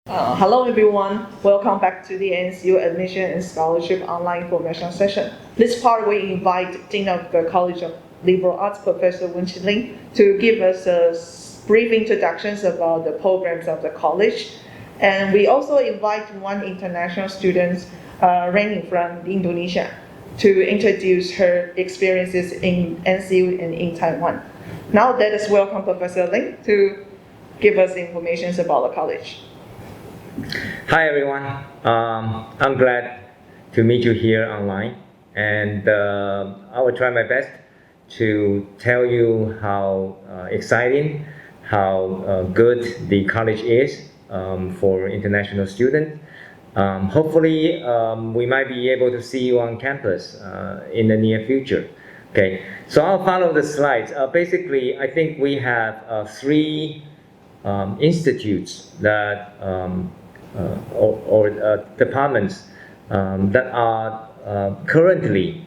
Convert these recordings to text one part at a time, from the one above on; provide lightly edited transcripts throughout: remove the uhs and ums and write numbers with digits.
Hello everyone, welcome back to the NCU Admission and Scholarship Online Information Session. This part we invite Dean of the College of Liberal Arts, Professor Wenqi Lin, to give us a brief introductions about the programs of the college. And we also invite one international student, Rani from Indonesia, to introduce her experiences in NCU and in Taiwan. Now let us welcome Professor Lin to give us information about the college. Hi everyone, I'm glad to meet you here online, and I will try my best to tell you how exciting, how good the college is for international students. Hopefully we might be able to see you on campus in the near future. Okay, so I'll follow the slides. Basically, I think we have three institutes that or departments that are currently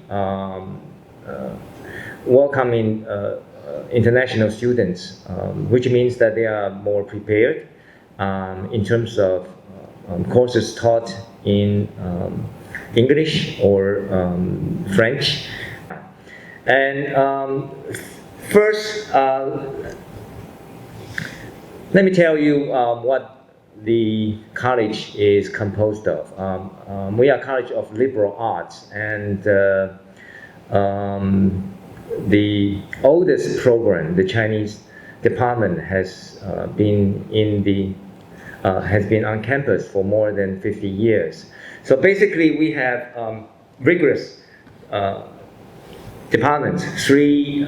welcoming international students, which means that they are more prepared in terms of courses taught in English or French. And first, let me tell you what the college is composed of. We are a college of liberal arts, and the oldest program, the Chinese department, has been on campus for more than 50 years. So basically, we have rigorous departments, three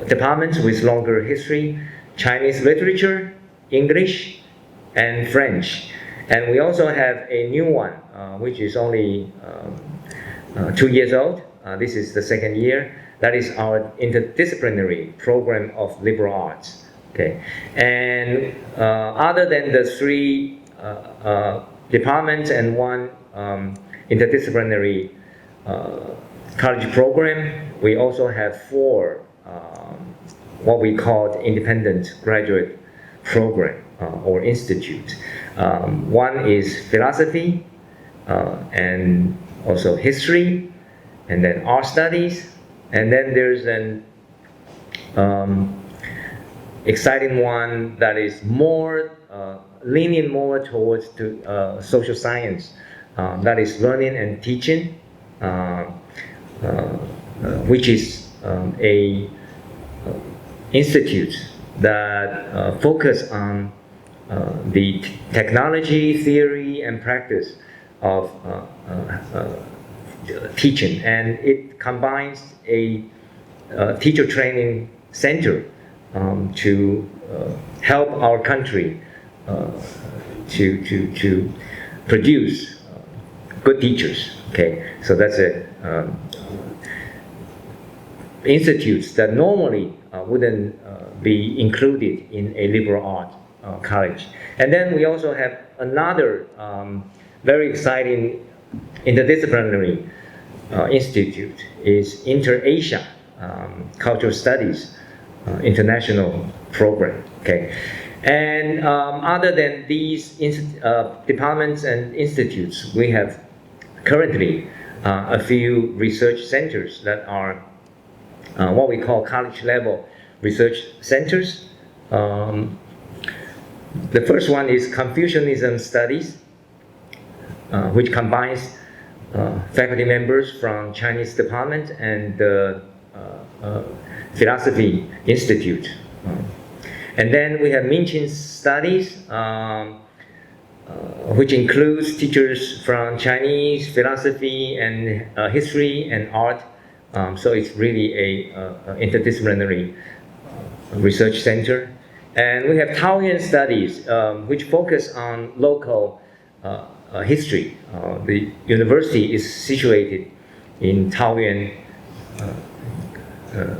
departments with longer history: Chinese literature, English, and French. And we also have a new one, which is only 2 years old. This is the second year. That is our interdisciplinary program of liberal arts. Okay, and other than the three departments and one interdisciplinary college program, we also have four what we call independent graduate program or institute. One is philosophy and also history, and then art studies, and then there's an exciting one that is more leaning more towards social science, that is learning and teaching, which is a institute that focus on the technology, theory, and practice of teaching, and it combines a teacher training center to help our country to produce good teachers. Okay, so that's it. Institutes that normally wouldn't be included in a liberal art college. And then we also have another very exciting interdisciplinary institute, is Inter-Asia Cultural Studies International Program. Okay, and other than these departments and institutes, we have currently a few research centers that are what we call college level research centers. The first one is Confucianism Studies, which combines faculty members from Chinese department and the Philosophy Institute. And then we have Minqing Studies, which includes teachers from Chinese, philosophy, and history and art. So it's really a interdisciplinary research center. And we have Taoyuan Studies, which focus on local history. The university is situated in Taoyuan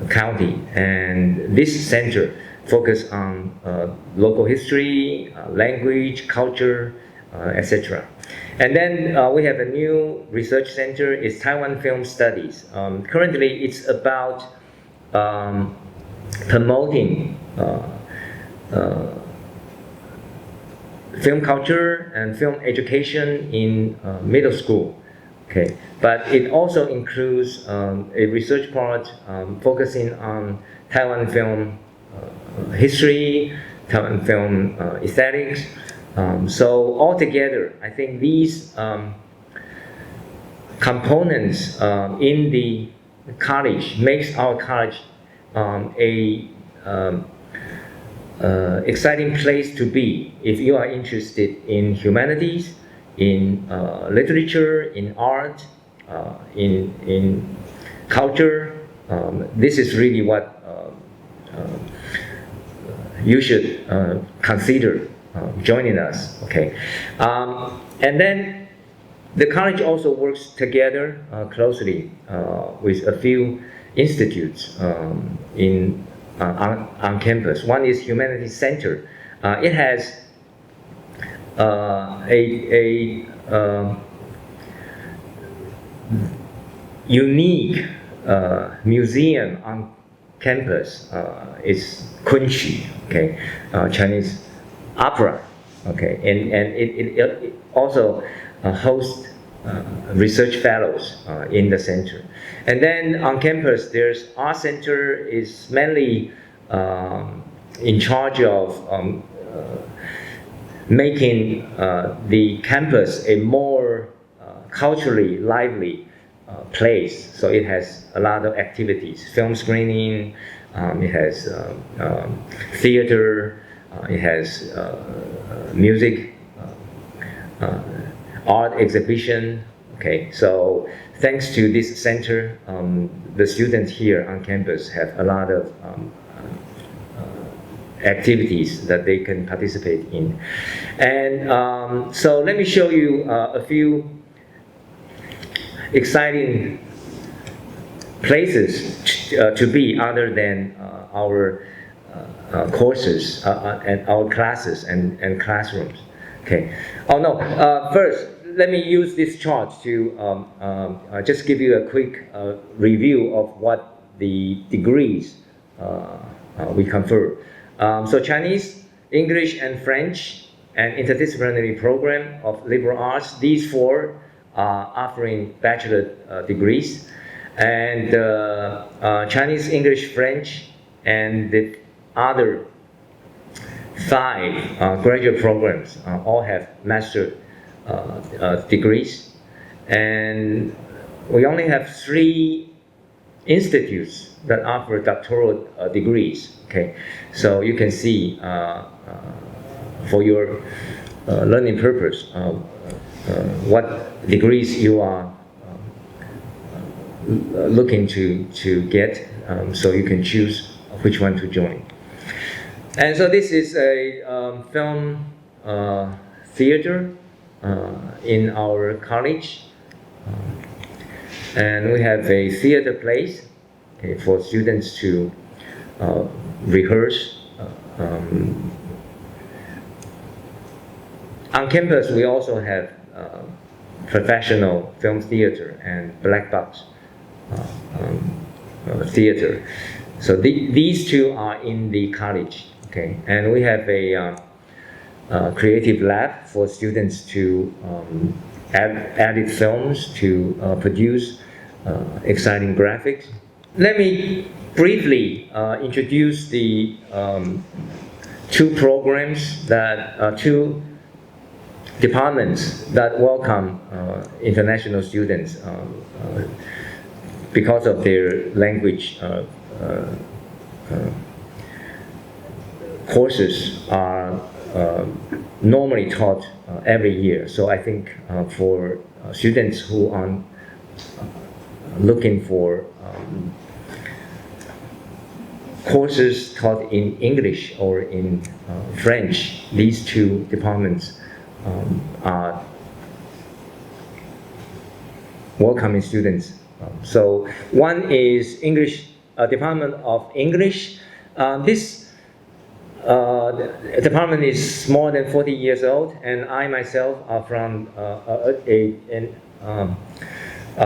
County, and this center focus on local history, language, culture, etc. And then we have a new research center, is Taiwan Film Studies. Currently, it's about promoting film culture and film education in middle school. Okay, but it also includes a research part focusing on Taiwan film history, Taiwan film aesthetics. So altogether, I think these components in the college makes our college a exciting place to be if you are interested in humanities, in literature, in art, in culture. This is really what you should consider joining us. Okay, and then the college also works together closely with a few institutes on campus. One is Humanities Center. It has a unique museum on campus. It's Kunchi, okay, Chinese opera, okay, and it also hosts research fellows in the center. And then on campus, there's Art Center is mainly in charge of making the campus a more culturally lively place. So it has a lot of activities, film screening, it has theater, it has music, art exhibition. Okay, so thanks to this center, the students here on campus have a lot of activities that they can participate in. And so let me show you a few exciting places to be other than our courses and our classes and classrooms. Okay. Oh no. First, let me use this chart to just give you a quick review of what the degrees we confer. So Chinese, English, and French, and interdisciplinary program of liberal arts. These four are offering bachelor degrees, and Chinese, English, French, and the other 5 graduate programs all have master degrees, and we only have 3 institutes that offer doctoral degrees. Okay, so you can see for your learning purpose what degrees you are looking to get, so you can choose which one to join. And so this is a film theater in our college, and we have a theater place, okay, for students to rehearse. On campus, we also have professional film theater and black box theater. So these 2 are in the college, okay, and we have a creative lab for students to edit films, to produce exciting graphics. Let me briefly introduce the 2 programs that 2 departments that welcome international students because of their language. Courses are normally taught every year. So I think for students who are looking for courses taught in English or in French, these 2 departments are welcoming students. So one is English, Department of English. This department is more than 40 years old, and I myself are from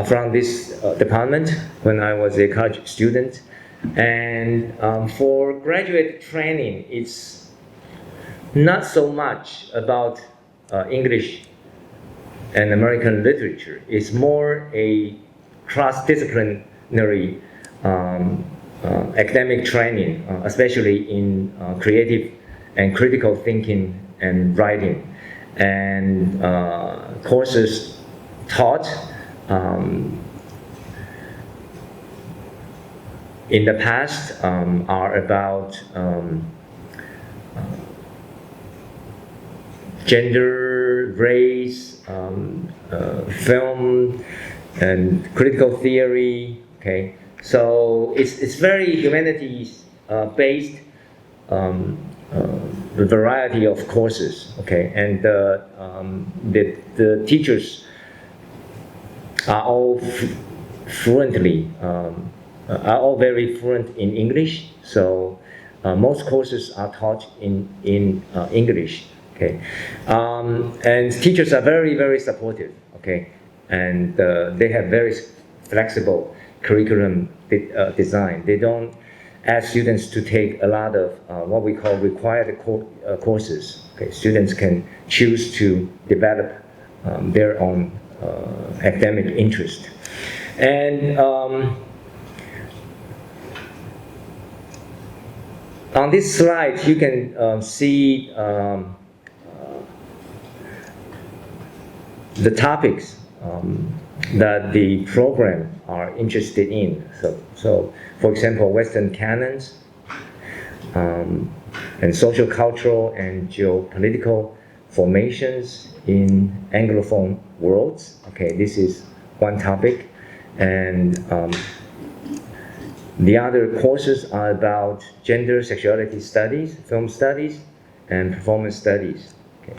from this department when I was a college student. And for graduate training, it's not so much about English and American literature. It's more a cross-disciplinary academic training, especially in creative and critical thinking and writing. And courses taught in the past are about gender, race, film, and critical theory. Okay, so it's very humanities based variety of courses. Okay, and the teachers are all fluently are all very fluent in English. So most courses are taught in English. Okay, and teachers are very supportive. Okay, and they have very flexible curriculum design. They don't ask students to take a lot of what we call required courses. Okay, students can choose to develop their own academic interest. And on this slide, you can see the topics that the program are interested in. So for example, Western canons, and social, cultural, and geopolitical formations in Anglophone worlds. Okay, this is one topic. And the other courses are about gender, sexuality studies, film studies, and performance studies. Okay.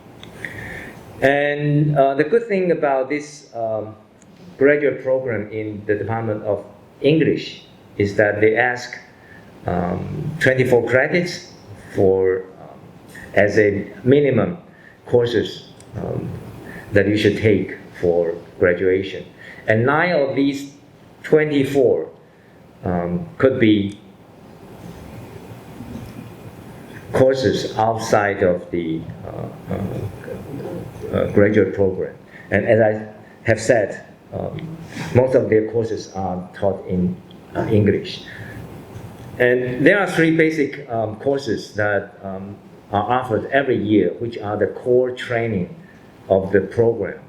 And the good thing about this graduate program in the Department of English is that they ask 24 credits for as a minimum courses that you should take for graduation. And 9 of these 24 could be courses outside of the graduate program. And as I have said, most of their courses are taught in English. And there are 3 basic courses that are offered every year, which are the core training of the program.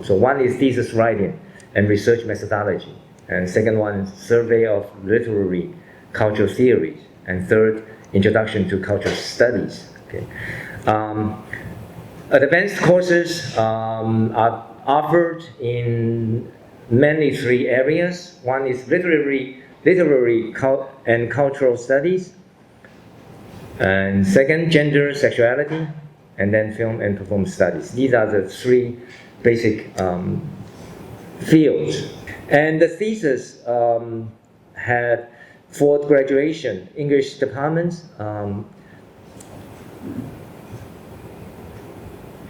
So one is thesis writing and research methodology. And second one is survey of literary cultural theories. And third, introduction to cultural studies. Okay. Advanced courses are offered in mainly 3 areas. One is literary and cultural studies. And second, gender, sexuality, and then film and performance studies. These are the 3 basic fields. And the thesis had, for graduation, English departments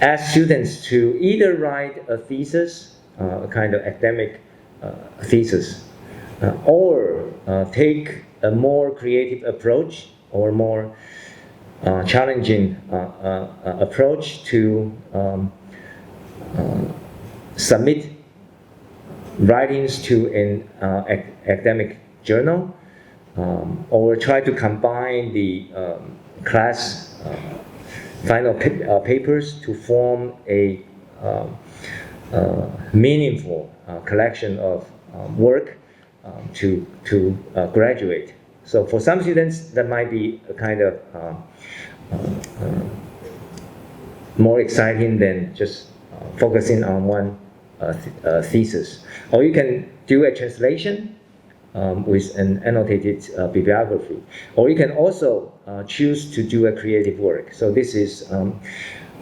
ask students to either write a thesis, a kind of academic thesis, or take a more creative approach or more challenging approach to submit writings to an academic journal, or try to combine the class final papers to form a meaningful collection of work to graduate. So for some students, that might be a kind of more exciting than just focusing on one thesis. Or you can do a translation with an annotated bibliography. Or you can also choose to do a creative work. So this is,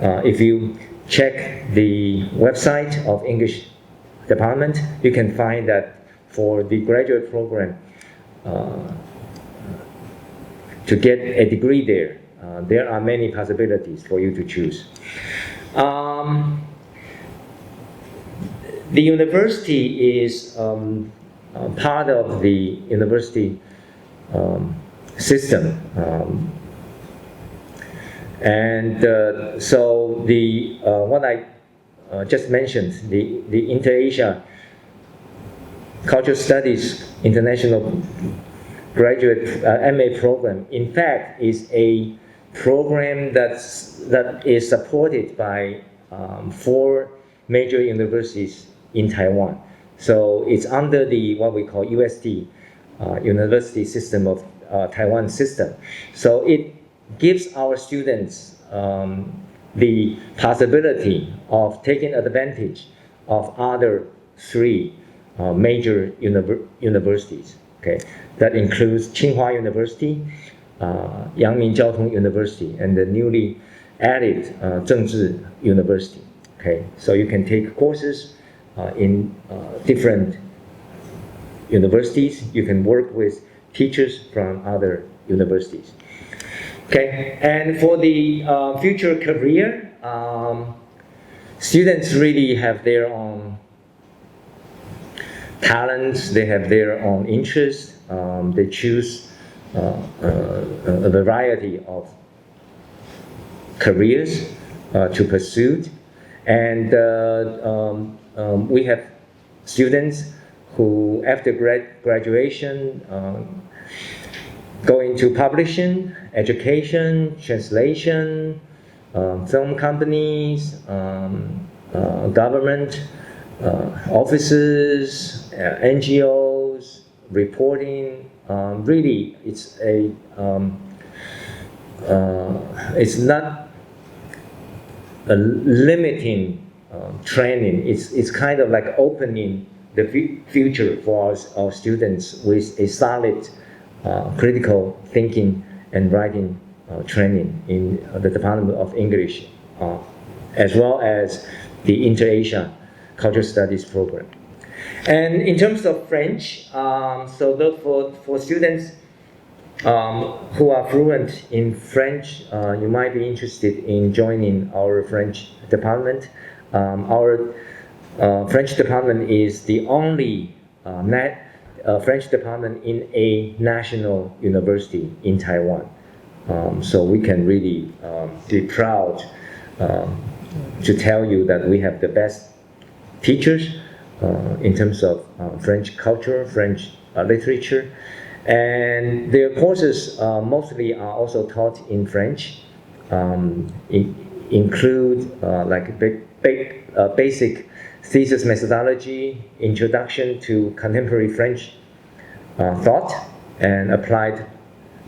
if you check the website of English department, you can find that for the graduate program, to get a degree there, there are many possibilities for you to choose. The university is part of the university system, And so the what I just mentioned, the Inter-Asia Cultural Studies International Graduate MA program, in fact, is a program that is supported by 4 major universities in Taiwan. So it's under the what we call UST, University System of Taiwan system. So it gives our students the possibility of taking advantage of other 3 major universities. Okay, that includes Tsinghua University, Yangming Jiaotong University, and the newly added Zhengzhi University. Okay, so you can take courses in different universities. You can work with teachers from other universities. Okay, and for the future career, students really have their own talents, they have their own interests, they choose a variety of careers to pursue. And we have students who, after graduation, go into publishing, education, translation, film companies, government offices, NGOs, reporting. Really, it's not a limiting training. It's kind of like opening the future for our students with a solid critical thinking and writing training in the Department of English, as well as the Inter-Asia Cultural Studies program. And in terms of French, so for students who are fluent in French, you might be interested in joining our French department. Our French department is the only French department in a national university in Taiwan. So we can really be proud to tell you that we have the best teachers in terms of French culture, French literature, and their courses mostly are also taught in French. Include like basic thesis methodology, introduction to contemporary French thought, and applied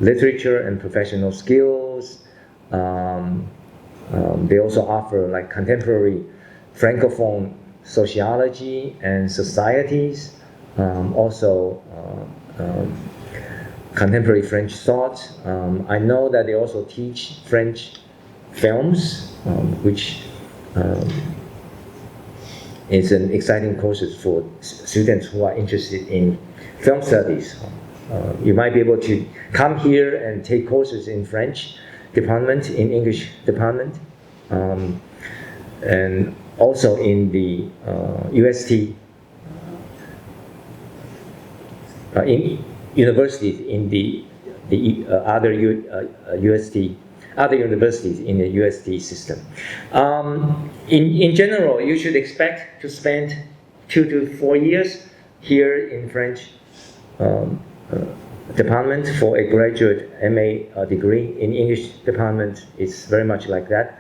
literature and professional skills. They also offer like contemporary Francophone sociology and societies, also contemporary French thought. I know that they also teach French films, which is an exciting courses for students who are interested in film studies. You might be able to come here and take courses in French department, in English department, and also in the UST, in universities in the other UST, other universities in the UST system. In general, you should expect to spend 2 to 4 years here in French department for a graduate MA degree. In English department, it's very much like that.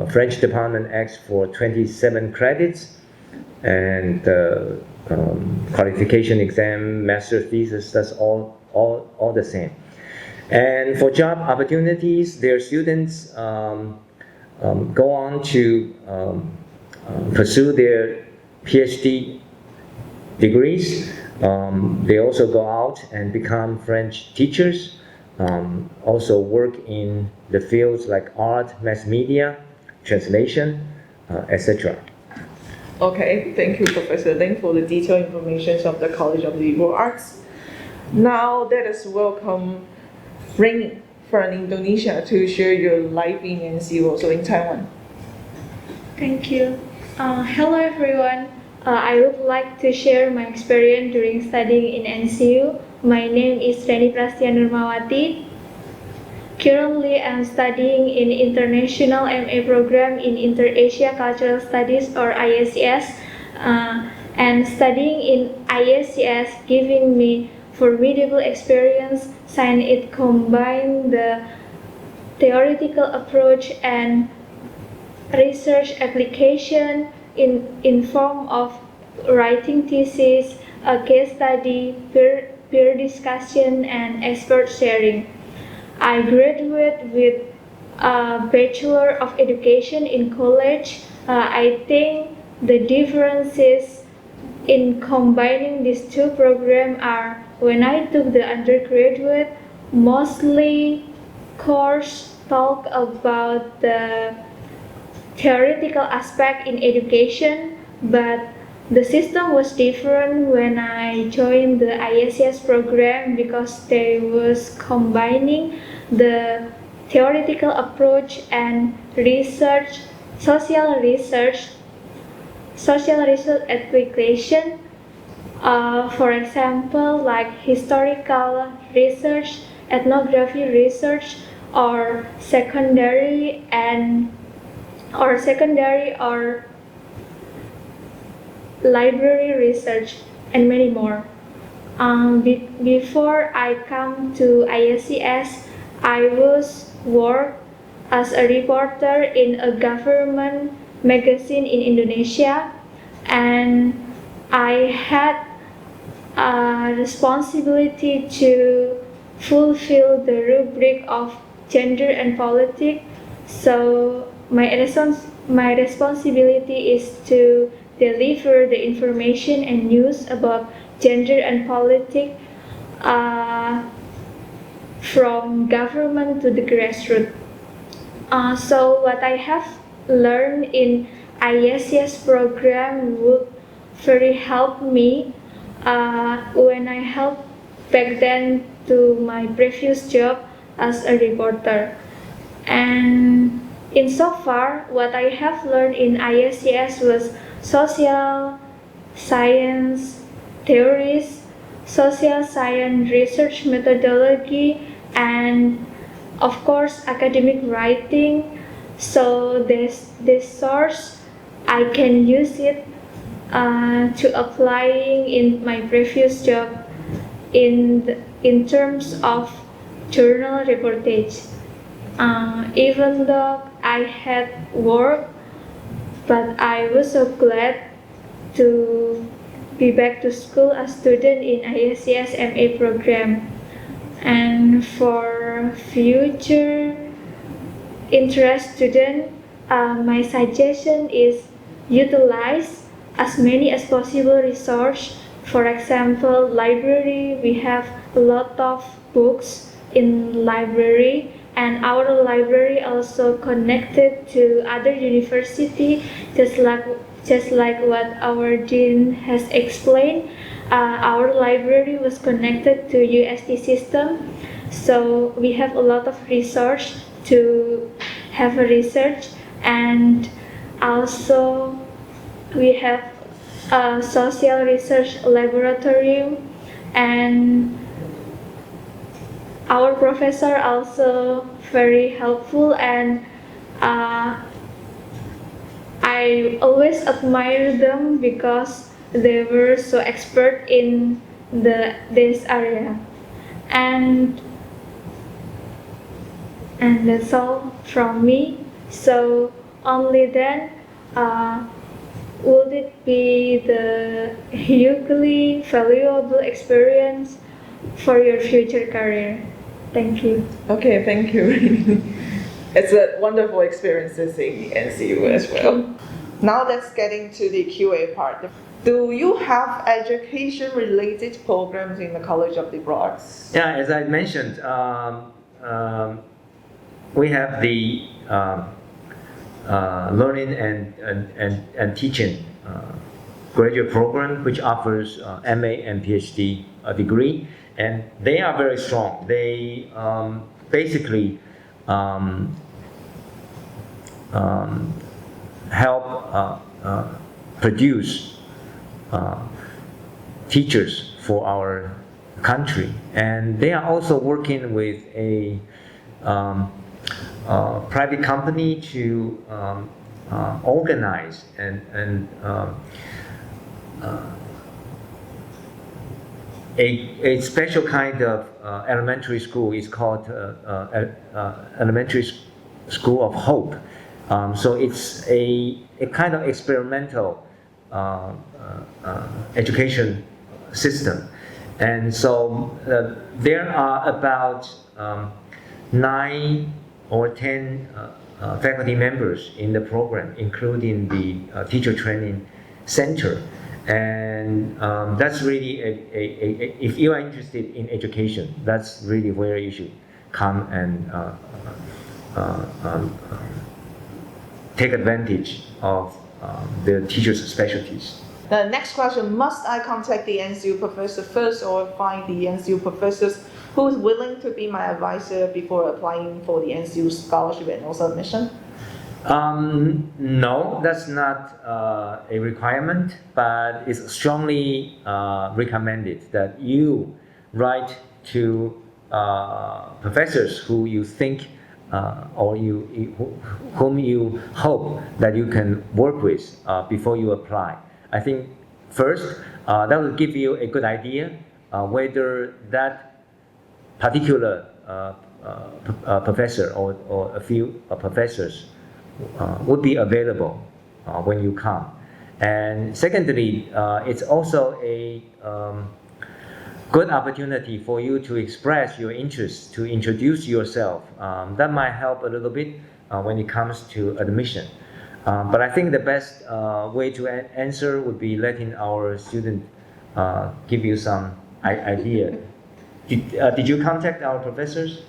French department asks for 27 credits, and qualification exam, master thesis, that's all the same. And for job opportunities, their students go on to pursue their PhD degrees. They also go out and become French teachers, also work in the fields like art, mass media, translation, etc. Okay, thank you, Professor Lin, for the detailed information of the College of Liberal Arts. Now let us welcome Ring from Indonesia to share your life in NCU, also in Taiwan. Thank you. Hello everyone. I would like to share my experience during studying in NCU. My name is Reni Prastia Nurmawati. Currently, I'm studying in International MA program in Inter-Asia Cultural Studies or ISCS, and studying in ISCS giving me formidable experience since it combines the theoretical approach and research application in form of writing thesis, a case study, peer discussion, and expert sharing. I graduated with a Bachelor of Education in college. I think the differences in combining these two programs are when I took the undergraduate, mostly course talk about the theoretical aspect in education, but the system was different when I joined the ISCS program because they was combining the theoretical approach and research, social research, social research application. For example, like historical research, ethnography research, or secondary or library research, and many more. Before I come to ISCS, I was work as a reporter in a government magazine in Indonesia, and I had a responsibility to fulfill the rubric of gender and politics. So my responsibility is to deliver the information and news about gender and politics from government to the grassroots. So what I have learned in ISCS program would very help me when I help back then to my previous job as a reporter. And in so far, what I have learned in ISCS was social science theories, social science research methodology, and of course academic writing. So this source I can use it to applying in my previous job in terms of journal reportage. Even though I had work, but I was so glad to be back to school as student in ISCS MA program. And for future interest student, my suggestion is utilize as many as possible resource. For example, library, we have a lot of books in library, and our library also connected to other university, just like what our dean has explained. Our library was connected to UST system, so we have a lot of research to have a research, and also we have a social research laboratory, and our professor also very helpful, and I always admire them because they were so expert in this area. And that's all from me. So only then would it be the hugely valuable experience for your future career. Thank you. Okay, thank you. It's a wonderful experiences in NCU as well. Now let's get into the QA part. Do you have education-related programs in the College of Liberal Arts? Yeah, as I mentioned, we have the learning and teaching graduate program, which offers MA and PhD degree, and they are very strong. They basically help produce teachers for our country, and they are also working with a private company to organize and a special kind of elementary school is called Elementary School of Hope. So it's a kind of experimental education system. And so there are about 9 or 10 faculty members in the program, including the teacher training center. And that's really, if you are interested in education, that's really where you should come and take advantage of the teachers' specialties. The next question, must I contact the NCU professor first or find the NCU professors who is willing to be my advisor before applying for the NCU scholarship and also admission? No, that's not a requirement, but it's strongly recommended that you write to professors who you think or whom you hope that you can work with before you apply. I think first that will give you a good idea whether that particular professor or a few professors would be available when you come. And secondly, it's also a good opportunity for you to express your interest, to introduce yourself. That might help a little bit when it comes to admission. But I think the best way to answer would be letting our student give you some idea. Did you contact our professors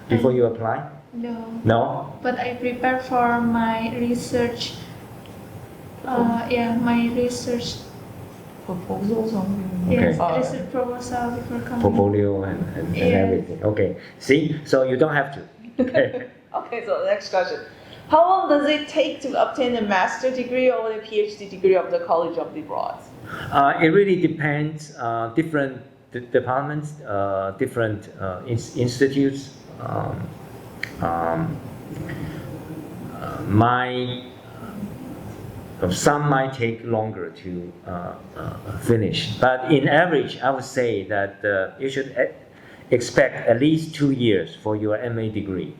before you apply? No. No? But I prepare for my research. My research. Proposals on Yes, research proposal before coming. Portfolio and everything. Okay. See? So you don't have to. Okay. Okay, so the next question. How long does it take to obtain a master's degree or a PhD degree of the College of Liberal Arts? It really depends. Different departments, different institutes. Some might take longer to finish, but in average, I would say that you should expect at least 2 years for your MA degree,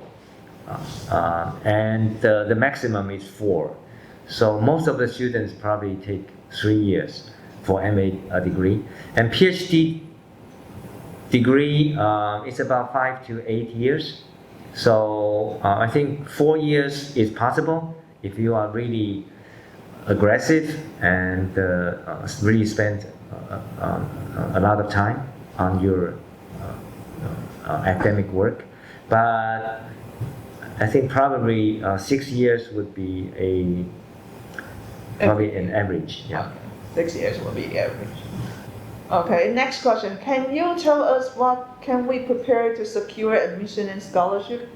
and the maximum is 4. So most of the students probably take 3 years for MA degree, and PhD degree is about 5 to 8 years. So I think 4 years is possible if you are really aggressive and really spend a lot of time on your academic work. But I think probably 6 years would be probably an average. Yeah. 6 years will be average. Okay, next question. Can you tell us what can we prepare to secure admission and scholarship?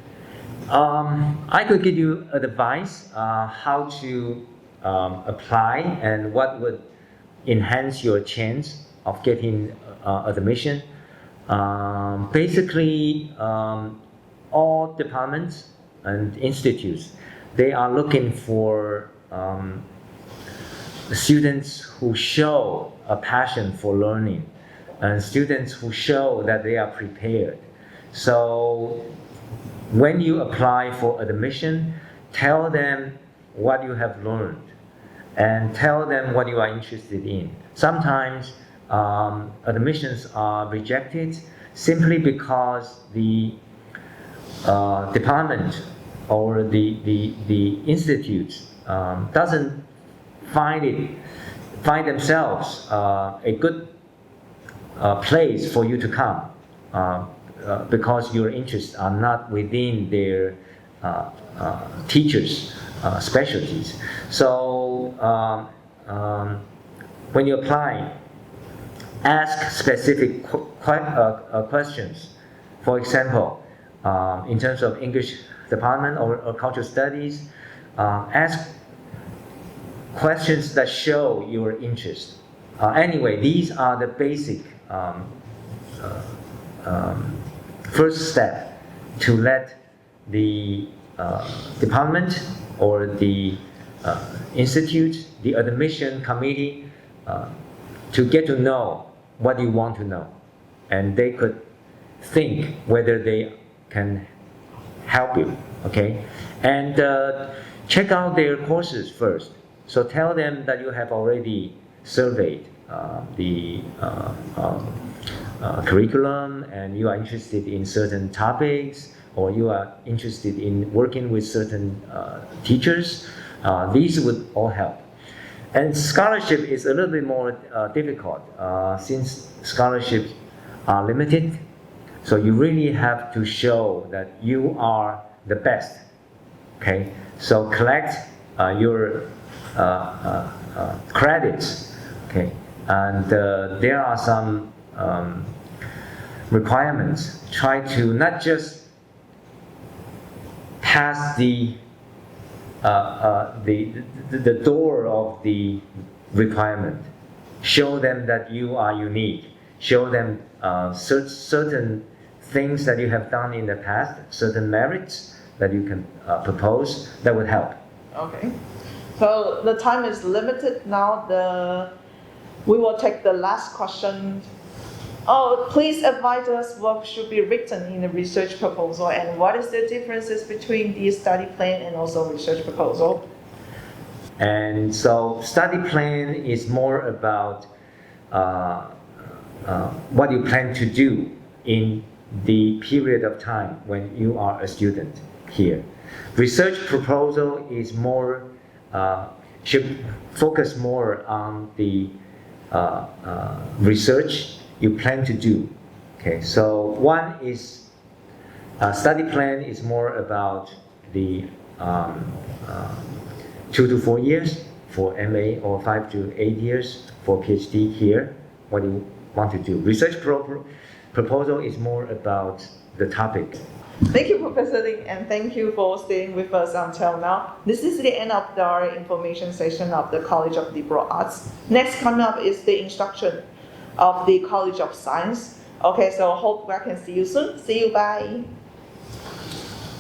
I could give you advice how to apply and what would enhance your chance of getting admission. Basically, all departments and institutes, they are looking for students who show a passion for learning and students who show that they are prepared. So when you apply for admission, tell them what you have learned and tell them what you are interested in. Sometimes admissions are rejected simply because the department or the institute doesn't find themselves a good place for you to come because your interests are not within their teachers' specialties. So when you apply, ask specific questions. For example, in terms of English department or cultural studies, ask questions that show your interest. Anyway, these are the basic first step to let the department or the institute, the admission committee, to get to know what you want to know, and they could think whether they can help you. Okay, and check out their courses first. So tell them that you have already surveyed the curriculum, and you are interested in certain topics, or you are interested in working with certain teachers. These would all help. And scholarship is a little bit more difficult since scholarships are limited. So you really have to show that you are the best. Okay, so collect your credits. Okay, and there are some requirements. Try to not just pass the door of the requirement. Show them that you are unique. Show them certain things that you have done in the past, certain merits that you can propose. That would help. Okay. So the time is limited now. We will take the last question. Oh, please advise us what should be written in the research proposal, and what is the differences between the study plan and also research proposal? And so study plan is more about what you plan to do in the period of time when you are a student here. Research proposal is more, should focus more on the research you plan to do. Okay, so one is study plan is more about the 2 to 4 years for MA, or 5 to 8 years for PhD here, what you want to do. Research proposal is more about the topic. Thank you, Professor Lin, and thank you for staying with us until now. This is the end of our information session of the College of Liberal Arts. Next coming up is the instruction of the College of Science. Okay, so hope I can see you soon. See you, bye.